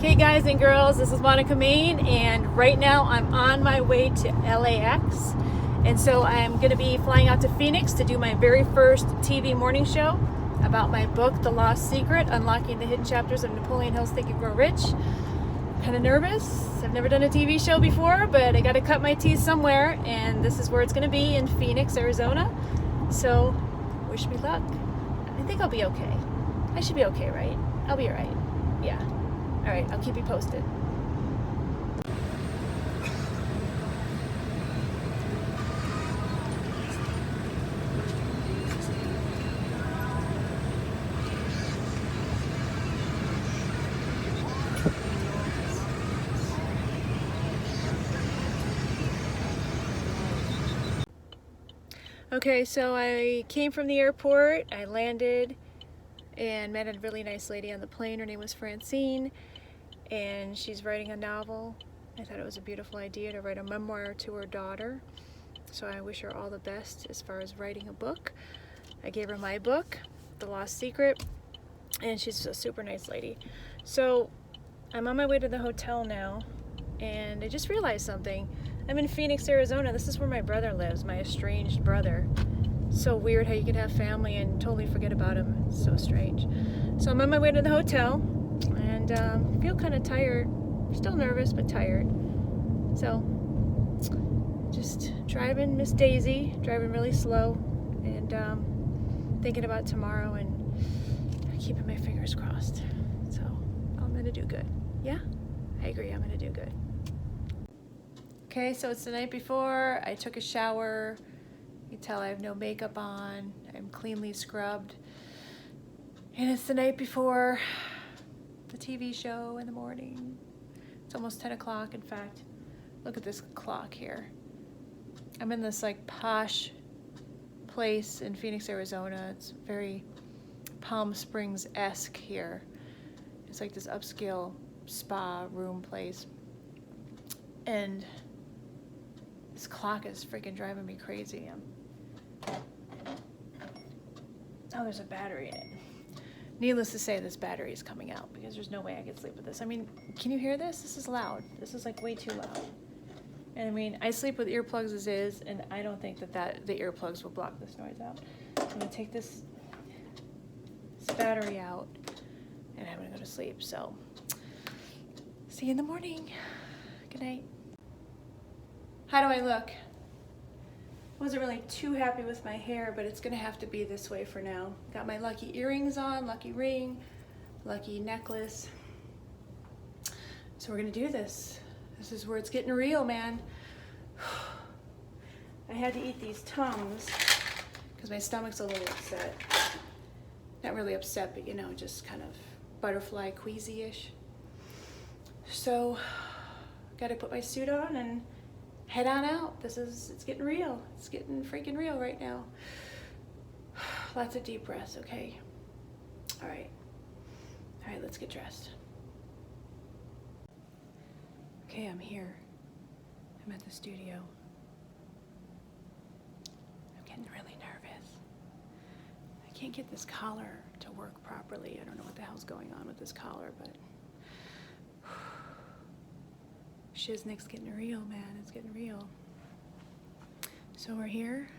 Hey guys and girls, this is Monica Main, and right now I'm on my way to LAX. And so I'm going to be flying out to Phoenix to do my very first TV morning show about my book, The Lost Secret, Unlocking the Hidden Chapters of Napoleon Hill's Think and Grow Rich. Kind of nervous. I've never done a TV show before, but I got to cut my teeth somewhere, and this is where it's going to be, in Phoenix, Arizona. So wish me luck. I think I'll be okay. I should be okay, right? I'll be alright. Yeah. Alright, I'll keep you posted. Okay, so I came from the airport, I landed and met a really nice lady on the plane. Her name was Francine, and she's writing a novel. I thought it was a beautiful idea to write a memoir to her daughter, so I wish her all the best as far as writing a book. I gave her my book, The Lost Secret, and she's a super nice lady. So I'm on my way to the hotel now, and I just realized something. I'm in Phoenix, Arizona. This is where my brother lives, my estranged brother. So weird how you can have family and totally forget about him. It's so strange. So I'm on my way to the hotel, and feel kind of tired. Still nervous, but tired. So just driving Miss Daisy, driving really slow, and thinking about tomorrow and keeping my fingers crossed. So I'm gonna do good. Yeah, I agree, I'm gonna do good. Okay, so it's the night before. I took a shower. You can tell I have no makeup on. I'm cleanly scrubbed. And it's the night before the TV show in the morning. It's almost 10 o'clock. In fact, look at this clock here. I'm in this like posh place in Phoenix, Arizona. It's very Palm Springs-esque here. It's like this upscale spa room place. And this clock is freaking driving me crazy. Oh, there's a battery in it. Needless to say, this battery is coming out because there's no way I could sleep with this. I mean, can you hear this? This is loud. This is like way too loud. And I mean, I sleep with earplugs as is, and I don't think that the earplugs will block this noise out. I'm gonna take this battery out, and I'm gonna go to sleep. So, see you in the morning. Good night. How do I look? Wasn't really too happy with my hair, but it's gonna have to be this way for now. Got my lucky earrings on, lucky ring, lucky necklace. So we're gonna do this. This is where it's getting real, man. I had to eat these Tums because my stomach's a little upset. Not really upset, but you know, just kind of butterfly queasy-ish. So, gotta put my suit on and head on out. It's getting real. It's getting freaking real right now. Lots of deep breaths, okay? All right, let's get dressed. Okay, I'm here. I'm at the studio. I'm getting really nervous. I can't get this collar to work properly. I don't know what the hell's going on with this collar, but Shiznick's getting real, man. It's getting real. So we're here,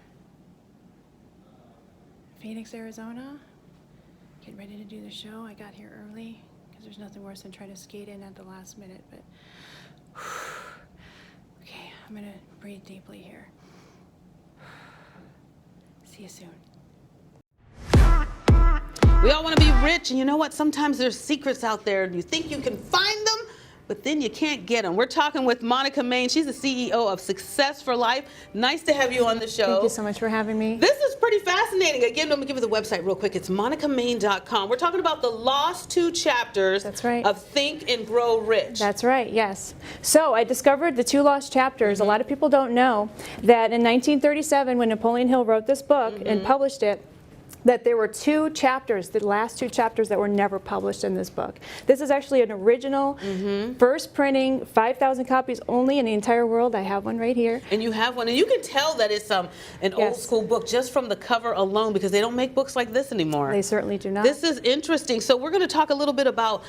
Phoenix, Arizona, getting ready to do the show. I got here early because there's nothing worse than trying to skate in at the last minute, but okay, I'm gonna breathe deeply here. See you soon. We all want to be rich, and you know what? Sometimes there's secrets out there, and you think you can find them, but then you can't get them. We're talking with Monica Main. She's the CEO of Success for Life. Nice to have you on the show. Thank you so much for having me. This is pretty fascinating. Again, let me give you the website real quick. It's monicamain.com. We're talking about the lost 2 chapters of Think and Grow Rich. That's right, yes. So I discovered the 2 lost chapters. A lot of people don't know that in 1937, when Napoleon Hill wrote this book and published it, that there were 2 chapters, the last 2 chapters that were never published in this book. This is actually an original, first printing, 5,000 copies only in the entire world. I have one right here. And you have one, and you can tell that it's an old school book just from the cover alone, because they don't make books like this anymore. They certainly do not. This is interesting. So we're going to talk a little bit about,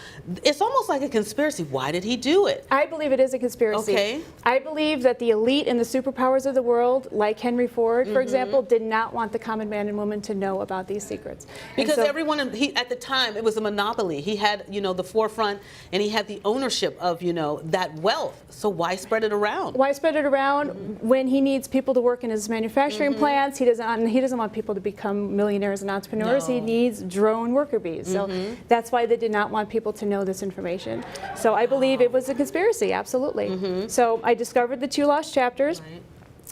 it's almost like a conspiracy. Why did he do it? I believe it is a conspiracy. Okay. I believe that the elite and the superpowers of the world, like Henry Ford, for example, did not want the common man and woman to know about these secrets. Because so, everyone, at the time, it was a monopoly. He had, the forefront, and he had the ownership of, that wealth. So why spread it around? Why spread it around when he needs people to work in his manufacturing plants? He doesn't want people to become millionaires and entrepreneurs. No. He needs drone worker bees. So that's why they did not want people to know this information. So I believe it was a conspiracy, absolutely. So I discovered the 2 lost chapters. Right.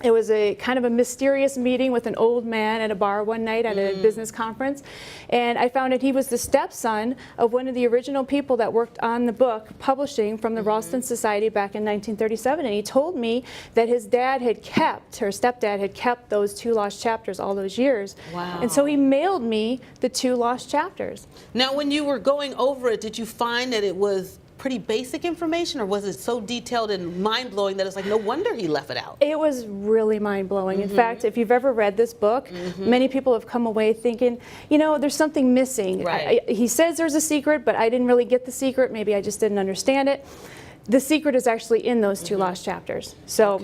It was a kind of a mysterious meeting with an old man at a bar one night at a business conference, and I found that he was the stepson of one of the original people that worked on the book publishing from the Ralston Society back in 1937, and he told me that his dad had kept, her stepdad had kept those 2 lost chapters all those years. Wow. And so he mailed me the 2 lost chapters. Now, when you were going over it, did you find that it was pretty basic information, or was it so detailed and mind-blowing that it's like, no wonder he left it out? It was really mind-blowing. In fact, if you've ever read this book, many people have come away thinking, there's something missing. Right. He says there's a secret, but I didn't really get the secret. Maybe I just didn't understand it. The secret is actually in those 2 lost chapters. So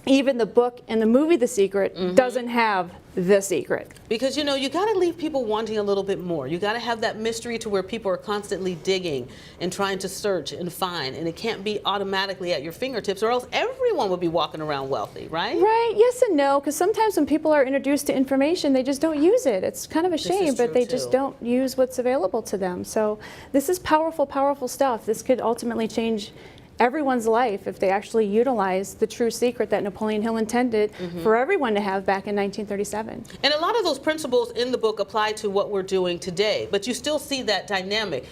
even the book and the movie The Secret doesn't have the secret. Because you got to leave people wanting a little bit more. You got to have that mystery to where people are constantly digging and trying to search and find, and it can't be automatically at your fingertips, or else everyone would be walking around wealthy, right? Right, yes and no, because sometimes when people are introduced to information, they just don't use it. It's kind of a shame, but they just don't use what's available to them. So this is powerful, powerful stuff. This could ultimately change everyone's life if they actually utilize the true secret that Napoleon Hill intended for everyone to have back in 1937. And a lot of those principles in the book apply to what we're doing today, but you still see that dynamic.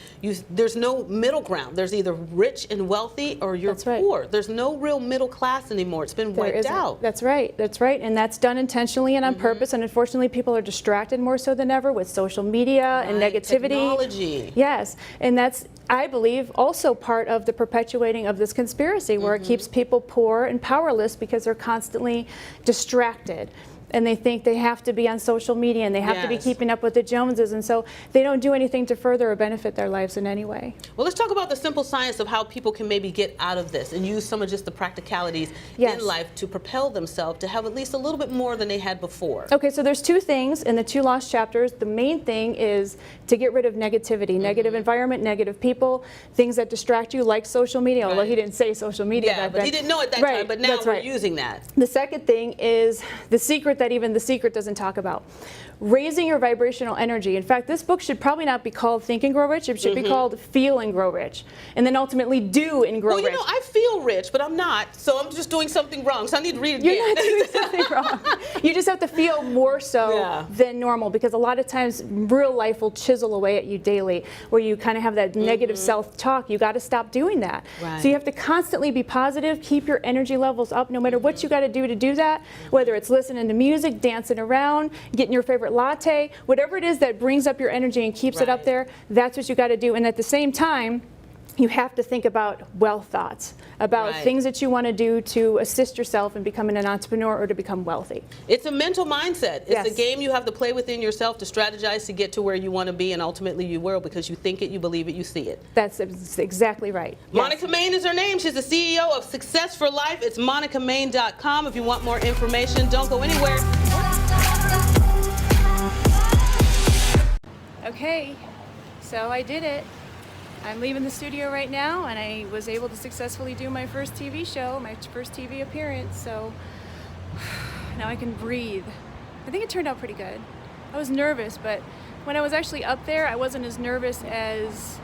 There's no middle ground. There's either rich and wealthy, or you're poor. There's no real middle class anymore. It's been wiped out. That's right. That's right. And that's done intentionally and on purpose. And unfortunately, people are distracted more so than ever with social media and negativity. Technology. Yes. And that's, I believe, also part of the perpetuating of this conspiracy, where it keeps people poor and powerless because they're constantly distracted. And they think they have to be on social media, and they have to be keeping up with the Joneses, and so they don't do anything to further or benefit their lives in any way. Well, let's talk about the simple science of how people can maybe get out of this and use some of just the practicalities in life to propel themselves to have at least a little bit more than they had before. Okay, so there's 2 things in the 2 lost chapters. The main thing is to get rid of negativity, negative environment, negative people, things that distract you, like social media, although he didn't say social media back then. He didn't know at that time, but now we're using that. The second thing is the secret that even The Secret doesn't talk about. Raising your vibrational energy. In fact, this book should probably not be called Think and Grow Rich. It should be called Feel and Grow Rich. And then ultimately Do and Grow Rich. Well, I feel rich, but I'm not, so I'm just doing something wrong. So I need to read it again. You're not doing something wrong. You just have to feel more so than normal, because a lot of times real life will chisel away at you daily, where you kind of have that negative self-talk. You got to stop doing that. So you have to constantly be positive, keep your energy levels up, no matter what you got to do that, whether it's listening to music, dancing around, getting your favorite latte, whatever it is that brings up your energy and keeps it up there, that's what you got to do. And at the same time, you have to think about wealth thoughts, about things that you want to do to assist yourself in becoming an entrepreneur or to become wealthy. It's a mental mindset. It's a game you have to play within yourself to strategize to get to where you want to be, and ultimately you will, because you think it, you believe it, you see it. That's exactly right. Monica Main is her name. She's the CEO of Success for Life. It's monicamain.com. If you want more information, don't go anywhere. Okay, so I did it. I'm leaving the studio right now, and I was able to successfully do my first TV show, my first TV appearance, so now I can breathe. I think it turned out pretty good. I was nervous, but when I was actually up there, I wasn't as nervous as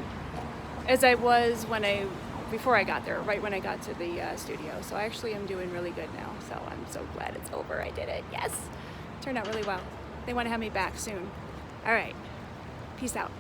I was before I got there, right when I got to the studio. So I actually am doing really good now, so I'm so glad it's over. I did it, yes. It turned out really well. They want to have me back soon. All right, peace out.